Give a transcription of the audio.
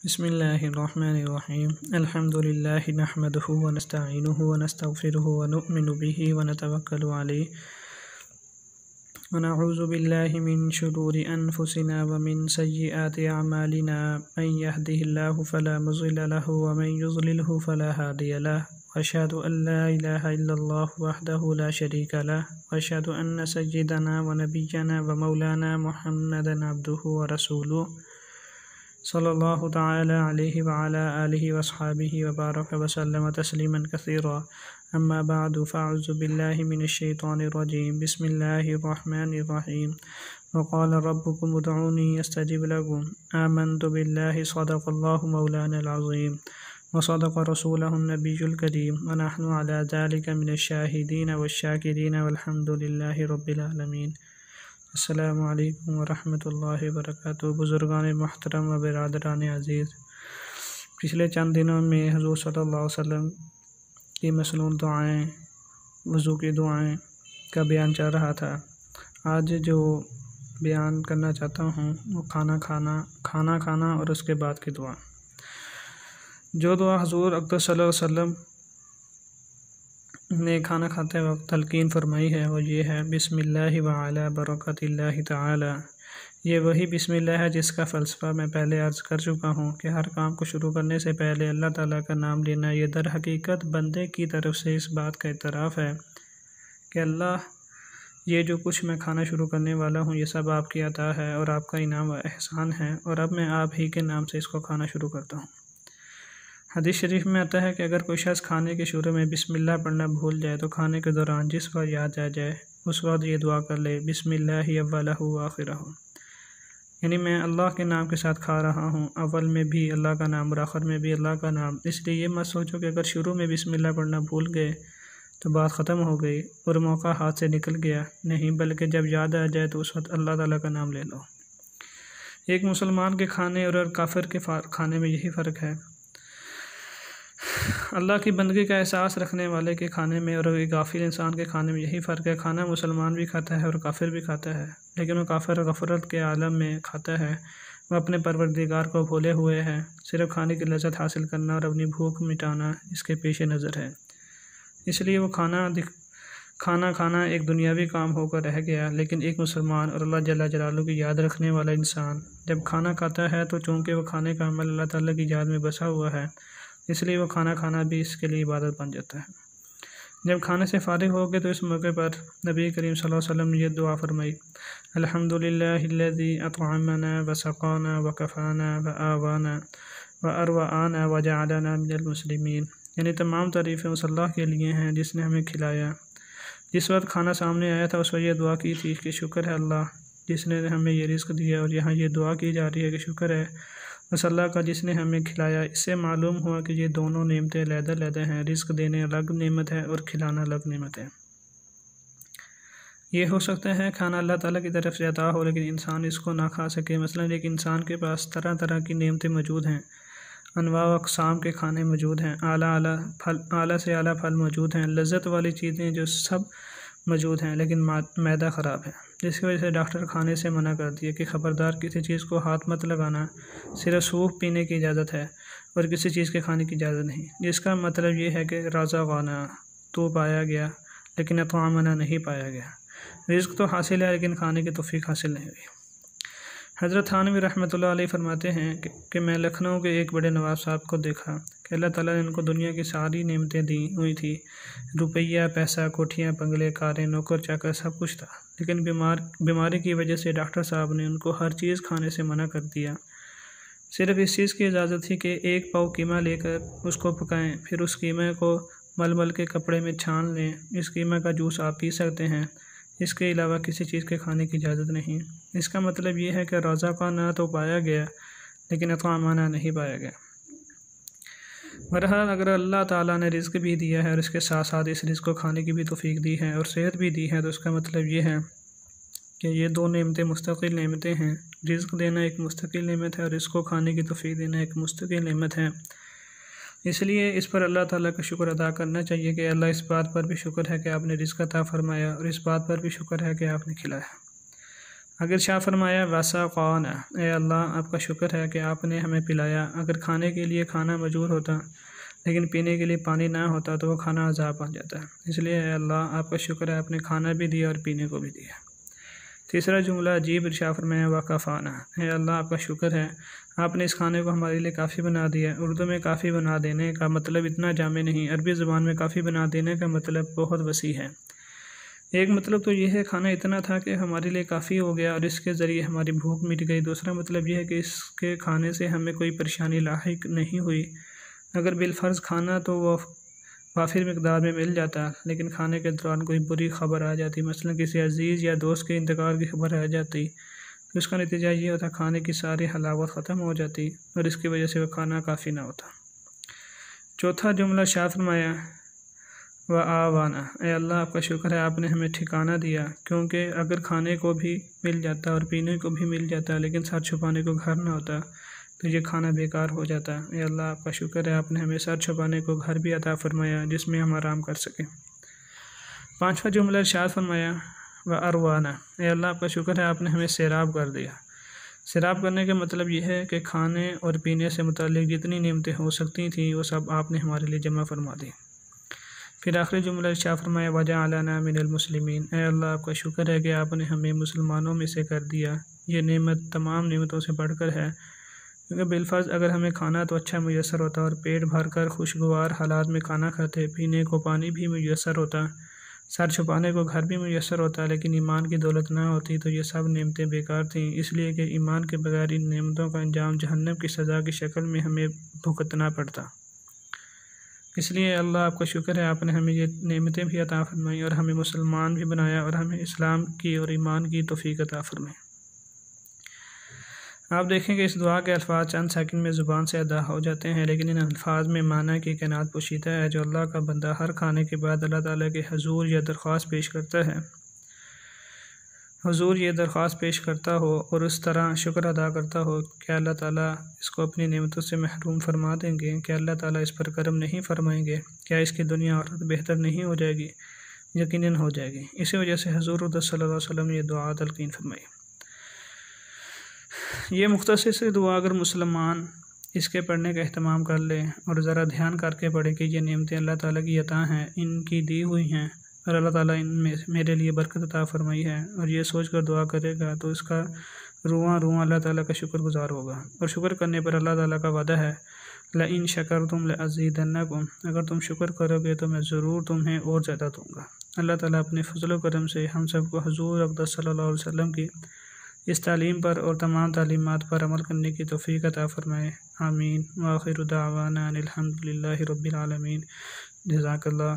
بسم اللہ الرحمن الرحیم الحمد للہ نحمده ونستعینه ونستغفره ونؤمن به ونتوکل علیہ ونعوذ باللہ من شرور انفسنا ومن سیئات اعمالنا من يهده الله فلا مضل له ومن يضلله فلا هادي له واشهد ان لا اله الا الله وحده لا شريك له واشهد ان سيدنا ونبينا ومولانا محمدا عبده ورسوله صلی اللہ تعالی علیہ وعلی آلہ واصحابہ وبارک وسلم تسلیما کثیرا اما بعد فاعوذ باللہ من الشیطان الرجیم بسم اللہ الرحمن الرحیم وقال ربکم ادعونی استجب لکم آمنت باللہ صدق اللہ مولانا العظیم وصدق رسولہ النبی الکریم ونحن علی ذلک من الشاہدین والشاکرین والحمد للہ رب العالمین۔ السلام علیکم ورحمۃ اللہ وبرکاتہ۔ بزرگان محترم و برادران عزیز، پچھلے چند دنوں میں حضور صلی اللہ علیہ وسلم کی مسنون دعائیں، وضو کی دعائیں کا بیان چل رہا تھا۔ آج جو بیان کرنا چاہتا ہوں وہ کھانا کھانا اور اس کے بعد کی دعا۔ جو دعا حضور اقدس صلی اللہ علیہ وسلم نے کھانا کھاتے وقت تلقین فرمائی ہے وہ یہ ہے: بسم اللہ وعلی برکت اللہ تعالی۔ یہ وہی بسم اللہ ہے جس کا فلسفہ میں پہلے عرض کر چکا ہوں کہ ہر کام کو شروع کرنے سے پہلے اللہ تعالیٰ کا نام لینا یہ در حقیقت بندے کی طرف سے اس بات کا اعتراف ہے کہ اللہ، یہ جو کچھ میں کھانا شروع کرنے والا ہوں یہ سب آپ کی عطا ہے اور آپ کا انعام و احسان ہے، اور اب میں آپ ہی کے نام سے اس کو کھانا شروع کرتا ہوں۔ حدیث شریف میں آتا ہے کہ اگر کوئی شخص کھانے کے شروع میں بسم اللہ پڑھنا بھول جائے تو کھانے کے دوران جس وقت یاد آ جائے اس وقت یہ دعا کر لے: بسم اللہ اولہ و آخرہ، یعنی میں اللہ کے نام کے ساتھ کھا رہا ہوں، اول میں بھی اللہ کا نام اور آخر میں بھی اللہ کا نام۔ اس لیے یہ مت سوچو کہ اگر شروع میں بسم اللہ پڑھنا بھول گئے تو بات ختم ہو گئی اور موقع ہاتھ سے نکل گیا، نہیں، بلکہ جب یاد آ جائے تو اس وقت اللہ تعالیٰ کا نام لے لو۔ ایک مسلمان کے کھانے اور کافر کے کھانے میں یہی فرق ہے۔ اللہ کی بندگی کا احساس رکھنے والے کے کھانے میں اور ایک غافل انسان کے کھانے میں یہی فرق ہے۔ کھانا مسلمان بھی کھاتا ہے اور کافر بھی کھاتا ہے، لیکن وہ کافر غفلت کے عالم میں کھاتا ہے، وہ اپنے پروردگار کو بھولے ہوئے ہے، صرف کھانے کی لذت حاصل کرنا اور اپنی بھوک مٹانا اس کے پیش نظر ہے۔ اس لیے وہ کھانا ایک دنیاوی کام ہو کر رہ گیا، لیکن ایک مسلمان اور اللہ جل جلالہ کی یاد رکھنے والا انسان جب کھانا کھاتا ہے تو چونکہ وہ کھانے کا عمل اللہ تعالیٰ کی یاد میں بسا ہوا ہے، اس لیے وہ کھانا بھی اس کے لیے عبادت بن جاتا ہے۔ جب کھانے سے فارغ ہو گئے تو اس موقع پر نبی کریم صلی اللہ علیہ وسلم نے یہ دعا فرمائی: الحمدللہ الذی اطعمنا وسقانا وکفانا وآوانا واروانا وجعلنا من المسلمین، یعنی تمام تعریفیں اس اللہ کے لیے ہیں جس نے ہمیں کھلایا۔ جس وقت کھانا سامنے آیا تھا اس وقت یہ دعا کی تھی کہ شکر ہے اللہ جس نے ہمیں یہ رزق دیا، اور یہاں یہ دعا کی جا رہی ہے کہ شکر ہے اس اللہ کا جس نے ہمیں کھلایا۔ اس سے معلوم ہوا کہ یہ دونوں نعمتیں علیحدہ ہیں، رزق دینے الگ نعمت ہے اور کھلانا الگ نعمت ہے۔ یہ ہو سکتا ہے کھانا اللہ تعالیٰ کی طرف سے عطا ہو لیکن انسان اس کو نہ کھا سکے۔ مثلا ایک انسان کے پاس طرح طرح کی نعمتیں موجود ہیں، انواع و اقسام کے کھانے موجود ہیں، اعلیٰ سے اعلیٰ پھل موجود ہیں، لذت والی چیزیں جو سب موجود ہیں، لیکن معدہ خراب ہے، جس کی وجہ سے ڈاکٹر کھانے سے منع کر دیا کہ خبردار کسی چیز کو ہاتھ مت لگانا، صرف سوپ پینے کی اجازت ہے اور کسی چیز کے کھانے کی اجازت نہیں، جس کا مطلب یہ ہے کہ رزقنا تو پایا گیا لیکن اطعمنا نہیں پایا گیا۔ رزق تو حاصل ہے لیکن کھانے کی توفیق حاصل نہیں ہوئی۔ حضرت تھانوی رحمۃ اللہ علیہ فرماتے ہیں کہ میں لکھنؤ کے ایک بڑے نواب صاحب کو دیکھا کہ اللہ تعالیٰ نے ان کو دنیا کی ساری نعمتیں دی ہوئی تھی، روپیہ، پیسہ، کوٹھیاں، بنگلے، کاریں، نوکر چاکر، سب کچھ تھا، لیکن بیماری کی وجہ سے ڈاکٹر صاحب نے ان کو ہر چیز کھانے سے منع کر دیا۔ صرف اس چیز کی اجازت تھی کہ ایک پاؤ قیمہ لے کر اس کو پکائیں، پھر اس قیمے کو مل کے کپڑے میں چھان لیں، اس قیمے کا جوس آپ پی سکتے ہیں، اس کے علاوہ کسی چیز کے کھانے کی اجازت نہیں۔ اس کا مطلب یہ ہے کہ رزقنا تو پایا گیا لیکن اطعمنا نہیں پایا گیا۔ بہرحال اگر اللہ تعالیٰ نے رزق بھی دیا ہے اور اس کے ساتھ ساتھ اس رزق کو کھانے کی بھی توفیق دی ہے اور صحت بھی دی ہے، تو اس کا مطلب یہ ہے کہ یہ دو نعمتیں مستقل نعمتیں ہیں۔ رزق دینا ایک مستقل نعمت ہے اور رزق کو کھانے کی توفیق دینا ایک مستقل نعمت ہے۔ اس لیے اس پر اللہ تعالیٰ کا شکر ادا کرنا چاہیے کہ اللہ، اس بات پر بھی شکر ہے کہ آپ نے رزق عطا فرمایا، اور اس بات پر بھی شکر ہے کہ آپ نے کھلایا۔ اگر شاہ فرمایا وسقانا، اے اللہ آپ کا شکر ہے کہ آپ نے ہمیں پلایا۔ اگر کھانے کے لیے کھانا موجود ہوتا لیکن پینے کے لیے پانی نہ ہوتا تو وہ کھانا عذاب بن جاتا ہے، اس لیے اے اللہ آپ کا شکر ہے آپ نے کھانا بھی دیا اور پینے کو بھی دیا۔ تیسرا جملہ عجیب ارشاد فرمایا وکفانا، اے اللہ آپ کا شکر ہے آپ نے اس کھانے کو ہمارے لیے کافی بنا دیا۔ اردو میں کافی بنا دینے کا مطلب اتنا جامع نہیں، عربی زبان میں کافی بنا دینے کا مطلب بہت وسیع ہے۔ ایک مطلب تو یہ ہے کھانا اتنا تھا کہ ہمارے لیے کافی ہو گیا اور اس کے ذریعے ہماری بھوک مٹ گئی۔ دوسرا مطلب یہ ہے کہ اس کے کھانے سے ہمیں کوئی پریشانی لاحق نہیں ہوئی۔ اگر بالفرض کھانا تو وہ وافر مقدار میں مل جاتا، لیکن کھانے کے دوران کوئی بری خبر آ جاتی، مثلا کسی عزیز یا دوست کے انتقال کی خبر آ جاتی، تو اس کا نتیجہ یہ ہوتا کھانے کی ساری حلاوت ختم ہو جاتی اور اس کی وجہ سے وہ کھانا کافی نہ ہوتا۔ چوتھا جملہ شاہ فرمایا وآوانا، اے اللہ آپ کا شکر ہے آپ نے ہمیں ٹھکانہ دیا، کیونکہ اگر کھانے کو بھی مل جاتا اور پینے کو بھی مل جاتا لیکن سر چھپانے کو گھر نہ ہوتا تو یہ کھانا بیکار ہو جاتا۔ اے اللہ آپ کا شکر ہے آپ نے ہمیں سر چھپانے کو گھر بھی عطا فرمایا جس میں ہم آرام کر سکیں۔ پانچواں جملہ ارشاد فرمایا واروانا، اے اللہ آپ کا شکر ہے آپ نے ہمیں سیراب کر دیا۔ سیراب کرنے کا مطلب یہ ہے کہ کھانے اور پینے سے متعلق جتنی نعمتیں ہو سکتی تھیں وہ سب آپ نے ہمارے لیے جمع فرما دی۔ پھر آخری جملہ ارشاد فرمایا وجعلنا من المسلمین، اے اللہ آپ کا شکر ہے کہ آپ نے ہمیں مسلمانوں میں سے کر دیا۔ یہ نعمت تمام نعمتوں سے بڑھ کر ہے، کیونکہ بالفرض اگر ہمیں کھانا تو اچھا میسر ہوتا اور پیٹ بھر کر خوشگوار حالات میں کھانا کھاتے، پینے کو پانی بھی میسر ہوتا، سر چھپانے کو گھر بھی میسر ہوتا، لیکن ایمان کی دولت نہ ہوتی تو یہ سب نعمتیں بیکار تھیں، اس لیے کہ ایمان کے بغیر ان نعمتوں کا انجام جہنم کی سزا کی شکل میں ہمیں بھگتنا پڑتا۔ اس لیے اللہ آپ کا شکر ہے آپ نے ہمیں یہ نعمتیں بھی عطا فرمائیں اور ہمیں مسلمان بھی بنایا اور ہمیں اسلام کی اور ایمان کی توفیق عطا فرمائیں۔ آپ دیکھیں کہ اس دعا کے الفاظ چند سیکنڈ میں زبان سے ادا ہو جاتے ہیں، لیکن ان الفاظ میں معنی کی کائنات پوشیدہ ہے۔ جو اللہ کا بندہ ہر کھانے کے بعد اللہ تعالیٰ کے حضور یہ درخواست پیش کرتا ہے، حضور یہ درخواست پیش کرتا ہو اور اس طرح شکر ادا کرتا ہو، کیا اللہ تعالیٰ اس کو اپنی نعمتوں سے محروم فرما دیں گے؟ کیا اللہ تعالیٰ اس پر کرم نہیں فرمائیں گے؟ کیا اس کی دنیا اور آخرت بہتر نہیں ہو جائے گی؟ یقیناً ہو جائے گی۔ اسی وجہ سے حضور صلی اللہ علیہ وسلم نے یہ دعا تلقین فرمائی۔ یہ مختصر سی دعا اگر مسلمان اس کے پڑھنے کا اہتمام کر لے اور ذرا دھیان کر کے پڑھے کہ یہ نعمتیں اللہ تعالیٰ کی عطا ہیں، ان کی دی ہوئی ہیں اور اللہ تعالیٰ ان میں میرے لیے برکت عطا فرمائی ہے، اور یہ سوچ کر دعا کرے گا تو اس کا رواں اللہ تعالیٰ کا شکر گزار ہوگا، اور شکر کرنے پر اللہ تعالیٰ کا وعدہ ہے لَإِن شَكَرْتُمْ لَأَزِيدَنَّكُمْ، اگر تم شکر کرو گے تو میں ضرور تمہیں اور زیادہ دوں گا۔ اللہ تعالیٰ اپنے فضل و کرم سے ہم سب کو حضور اقدس صلی اللہ علیہ وسلم کی اس تعلیم پر اور تمام تعلیمات پر عمل کرنے کی توفیق عطا فرمائے، آمین۔ وآخر دعوانا ان الحمد للہ رب العالمین۔ جزاک اللہ۔